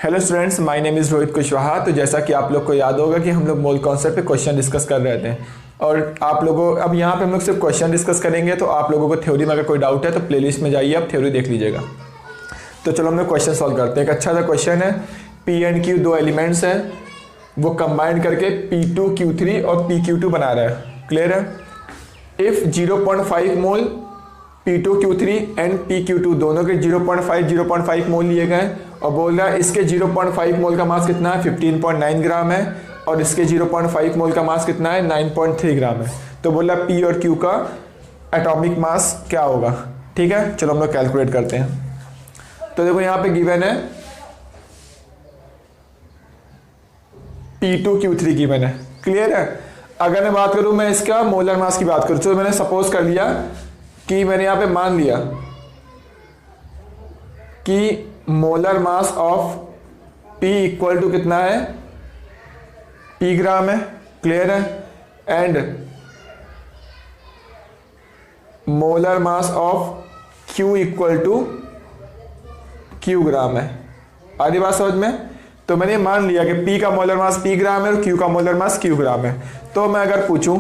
Hello students, my name is Rohit Kushwaha. तो जैसा कि आप लोग को याद होगा कि हम लोग मोल कॉन्सेप्ट पे क्वेश्चन डिस्कस कर रहे थे और आप लोगों अब यहाँ पे हम लोग सिर्फ क्वेश्चन डिस्कस करेंगे। तो आप लोगों को थ्योरी में अगर कोई डाउट है तो प्लेलिस्ट में जाइए, आप थ्योरी देख लीजिएगा। तो चलो हम लोग क्वेश्चन सॉल्व करते हैं। एक अच्छा सा क्वेश्चन है, पी एंड क्यू दो एलिमेंट्स हैं, वो कंबाइंड करके P2 Q3 और PQ2 बना रहा है। क्लियर है? If 0.5 mole P2 Q3 and PQ2 दोनों के 0.5 मोल लिए गए और बोल रहा है इसके 0.5 मोल का मास कितना है, 15.9 ग्राम है, और इसके 0.5 मोल का मास कितना है, 9.3 ग्राम है। तो बोल रहा है P और Q का एटॉमिक मास क्या होगा। ठीक है, चलो हम लोग कैलकुलेट करते हैं। तो देखो यहाँ पे गिवन है P2 Q3 गिवन है। क्लियर है? अगर मैं बात करूं, मैं इसका मोलर मास की बात करूं, तो मैंने सपोज कर लिया कि मैंने यहां पे मान लिया कि molar mass of P equal to कितना है, P ग्राम है। क्लियर है? And molar mass of Q equal to Q gram है। आधी बात समझ में? तो मैंने मान लिया कि P का मोलर मास P ग्राम है और Q का मोलर मास Q ग्राम है। तो मैं अगर पूछूं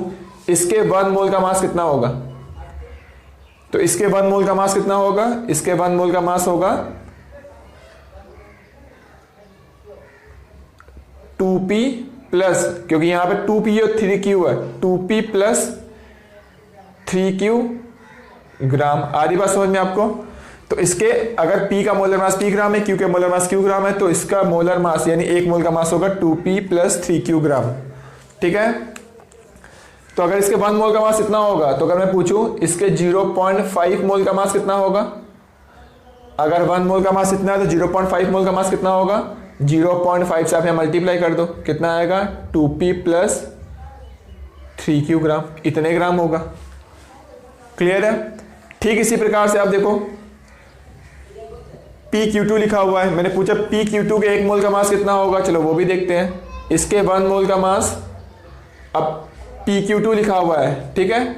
इसके 1 मोल का मास कितना होगा, तो इसके 1 मोल का मास कितना होगा, इसके 1 मोल का मास होगा 2P प्लस, क्योंकि यहां पे 2P और 3Q है, 2P प्लस 3Q ग्राम। आधी बात समझ में आपको? तो इसके अगर P का मोलर मास P ग्राम है, Q के मोलर मास Q ग्राम है, तो इसका मोलर मास यानी 1 मोल का मास होगा 2P प्लस 3Q ग्राम। ठीक है? तो अगर इसके 1 मोल का मास कितना होगा, तो अगर मैं पूछूं इसके 0.5 मोल का मास कितना होगा, अगर 1 मोल का मास इतना है तो 0.5 मोल का मास कितना होगा, 0.5 से आप यहाँ मल्टीप्लाई कर दो, कितना आएगा 2P प्लस 3Q ग्राम, इतने ग्राम होगा। क्लियर है? ठीक इसी प्रकार से आप देखो PQ2 लिखा हुआ है, मैंने पूछा PQ2 के 1 मोल का मास कितना होगा, चलो वो भी देखते हैं। इसके 1 मोल का मास, अब PQ2 लिखा हुआ है, ठीक है,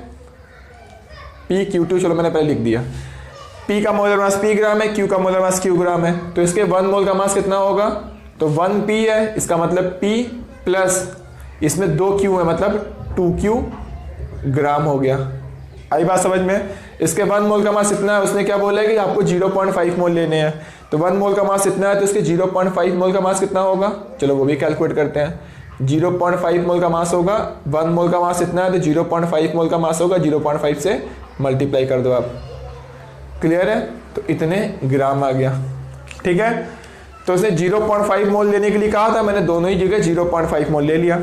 PQ2 चलो मैंने पहले लिख दिया। P का मोलर मास P ग्राम है, Q का मोलर मास Q ग्राम है, तो इसके 1 मोल का मास कितना होगा, तो 1P है, इसका मतलब P प्लस इसमें 2Q है, मतलब 2Q ग्राम हो गया। आई बात समझ में? इसके 1 मोल का मास इतना है, उसने क्या बोला है कि आपको 0.5 मोल लेने हैं, तो 1 मोल का मास इतना है, तो इसके 0.5 मोल का मास कितना होगा, चलो वो भी कैलकुलेट करते हैं। 0.5 मोल का मास होगा, 1 मोल का मास इतना है, तो 0.5 मोल का मास होगा, 0.5 से मल्टीप्लाई कर दो आप। क्लियर है? तो इतने ग्राम आ गया। ठीक है? तो उसने 0.5 मोल लेने के लिए कहा था, मैंने दोनों ही जगह 0.5 मोल ले लिया।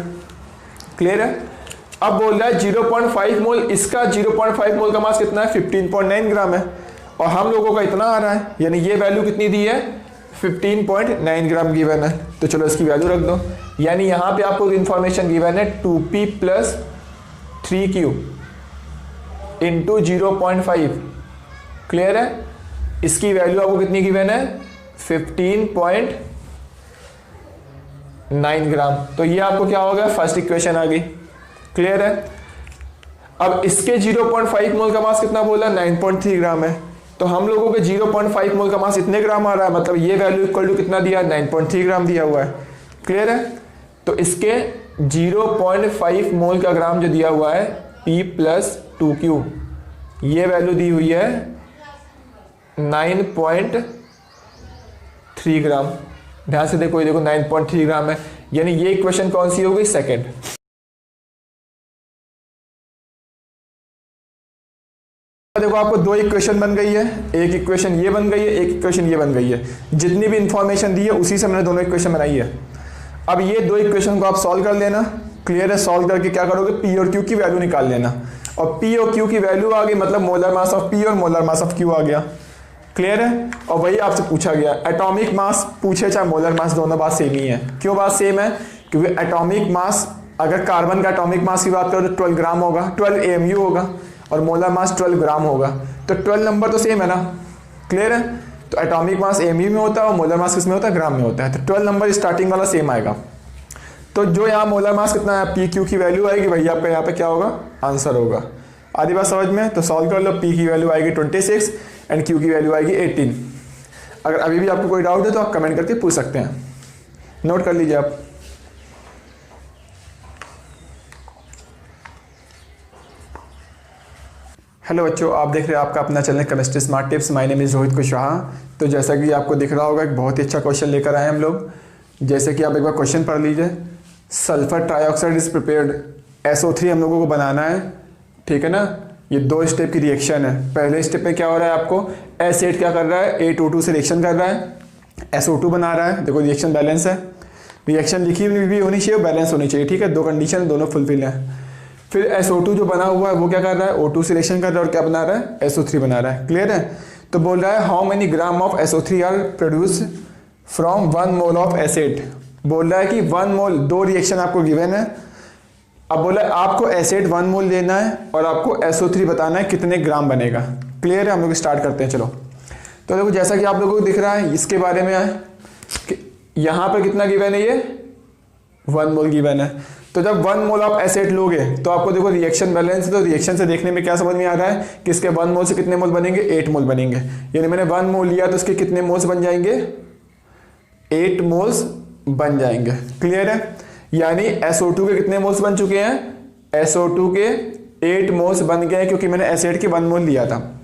क्लियर है? अब बोल रहा है 0.5 मोल, इसका 0.5 मोल का मास कितना है, 15.9 ग्राम है, और हम लोगों का इतना आ रहा है, यानी ये वैल्यू कितनी दी है, 15.9 ग्राम गिवन है। तो चलो इसकी वैल्यू रख दो, यानी यहां पे आपको इंफॉर्मेशन गिवन है 2P plus 3Q into 0.5। Clear है? इसकी वैल्यू आपको कितनी गिवन है, 15.9 ग्राम। तो ये आपको क्या हो गया, फर्स्ट इक्वेशन आ गई। क्लियर है? अब इसके 0.5 मोल का मास कितना बोला, 9.3 ग्राम है, तो हम लोगों के 0.5 मोल का मास इतने ग्राम आ रहा है, मतलब ये वैल्यू इक्वल टू कितना दिया, 9.3 ग्राम दिया हुआ है। क्लियर है? तो इसके 0.5 मोल का ग्राम जो दिया हुआ है P प्लस 2Q, ये वैल्यू दी हुई है 9.3 ग्राम। ध्यान से देखो, ये देखो 9.3 ग्राम है, यानी ये इक्वेशन कौन सी हो गई, सेकेंड। देखो आपको दो इक्वेशन बन गई है, एक इक्वेशन ये बन गई है, एक इक्वेशन ये बन गई है। जितनी भी इंफॉर्मेशन दी है उसी से मैंने दोनों इक्वेशन बनाई है। अब ये दो इक्वेशन को आप सॉल्व कर लेना। क्लियर है? सॉल्व करके क्या करोगे, P और Q की वैल्यू निकाल लेना, और P और Q की वैल्यू आ गई, मतलब मोलर मास ऑफ P और मोलर मास ऑफ Q आ गया। क्लियर है? और वही आपसे पूछा गया, एटॉमिक मास पूछे चाहे मोलर मास, दोनों बात सेम ही है। क्यों बात सेम है? क्योंकि एटॉमिक मास, अगर कार्बन का एटॉमिक मास की बात करो तो 12 ग्राम होगा, 12 AMU होगा, और मोलर मास 12 ग्राम होगा, तो 12 नंबर तो सेम है ना। क्लियर है? तो एटॉमिक मास AMU में होता है और मोलर मास किस में होता है, ग्राम में होता है, तो 12 नंबर स्टार्टिंग वाला सेम आएगा। तो जो यहाँ मोलर मास कितना है, PQ की वैल्यू आएगी, वही आपका यहाँ पे क्या होगा, आंसर होगा। आधी बात समझ में? तो सॉल्व कर लो, P की वैल्यू आएगी 26 एंड Q की वैल्यू आएगी 18। अगर अभी भी आपको कोई डाउट है तो आप कमेंट करके पूछ सकते हैं। नोट कर लीजिए आप। हेलो बच्चों, आप देख रहे हैं आपका अपना channel chemistry smart tips. My name is Rohit Kushwaha. तो जैसा कि आपको दिख रहा होगा, एक बहुत ही अच्छा क्वेश्चन लेकर आए हम लोग। जैसे कि आप एक बार क्वेश्चन पढ़ लीजिए। Sulphur trioxide is prepared, SO3 हम लोगों को बनाना है, ठीक है ना। ये 2 स्टेप की रिएक्शन है। पहले स्टेप में क्या हो रहा है, आपको एसिड क्या कर रहा है, A22 से रिएक्शन कर रहा है, SO2 बना रहा है। देखो रिएक्शन बैलेंस है, रिएक्शन लिखी हुई भी होनी चाहिए, बैलेंस होनी चाहिए, ठीक है। 2 कंडीशन दोनों फुलफिल है। फिर SO2 जो बना हुआ है वो क्या कर रहा है, O2 से रिएक्शन कर रहा है और क्या बना रहा है, SO3 बना रहा है। क्लियर है। तो बोल रहा है how many gram of SO3 are produce from 1 mole of acid. बोल रहा है कि 1 मोल, 2 रिएक्शन आपको गिवन है। अब बोला है आपको एसिड 1 मोल लेना है और आपको SO3 बताना है कितने ग्राम बनेगा। क्लियर है। हम लोग स्टार्ट करते हैं, चलो। तो देखो जैसा कि आप लोगों को दिख रहा है, इसके बारे में है कि यहाँ पर कितना गिवन है, ये 1 मोल गिवन है। तो जब 1 मोल आप एसिड लोगे तो आपको देखो रिएक्शन बैलेंस है, तो रिएक्शन से देखने में क्या समझ में आ रहा है कि इसके 1 मोल से कितने मोल बनेंगे, 8 मोल बनेंगे। यानी मैंने 1 मोल लिया तो इसके कितने मोल्स बन जाएंगे, 8 मोल्स बन जाएंगे। क्लियर है। यानी SO2 के कितने मोल्स बन चुके हैं, SO2 के 8 मोल्स बन गए क्योंकि मैंने एसिड के 1 मोल लिया था।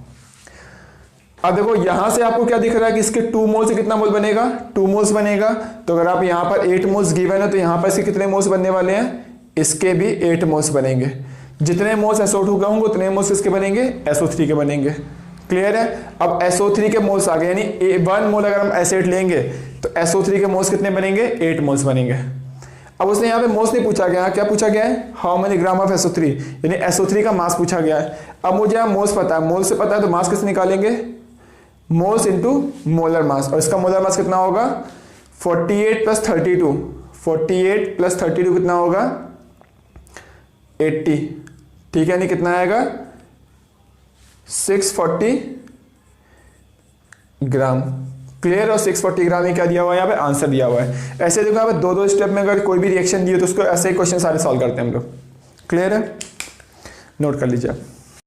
अब देखो यहां से आपको क्या दिख रहा है कि इसके 2 मोल से कितना मोल बनेगा, 2 मोल्स बनेगा। तो अगर आप यहां पर 8 मोल्स गिवन है तो यहां पर इसके कितने मोल्स बनने वाले हैं, इसके भी 8 मोल्स बनेंगे। जितने मोल्स SO2 के होंगे उतने मोल्स किसके बनेंगे, SO3 के बनेंगे। क्लियर है। अब SO3 के मोल्स आ गए, यानी 1 मोल अगर हम एसिड लेंगे तो SO3 के मोल्स कितने बनेंगे, 8 मोल्स बनेंगे। अब उसने यहाँ पे मोल्स नहीं पूछा गया, क्या पूछा गया है, how many gram of SO3, यानी SO3 का मास पूछा गया है। अब मुझे यहाँ मोल्स पता है, मोल्स से पता है तो मास कैसे निकालेंगे, मोल्स इनटू मोलर मास। और इसका मोलर मास कितना होगा, 48 प्लस 32, 48 प्लस 32 कितना होगा, 80, ठीक है। यानी कितना आएगा, 640 ग्राम। क्लियर। और 640 ग्राम ही क्या दिया हुआ है, यहाँ पे आंसर दिया हुआ है। ऐसे देखो यहाँ पे 2-2 स्टेप में अगर कोई भी रिएक्शन दिए तो उसको ऐसे ही क्वेश्चन सारे सॉल्व करते हैं हम लोग। क्लियर है। नोट कर लीजिए आप।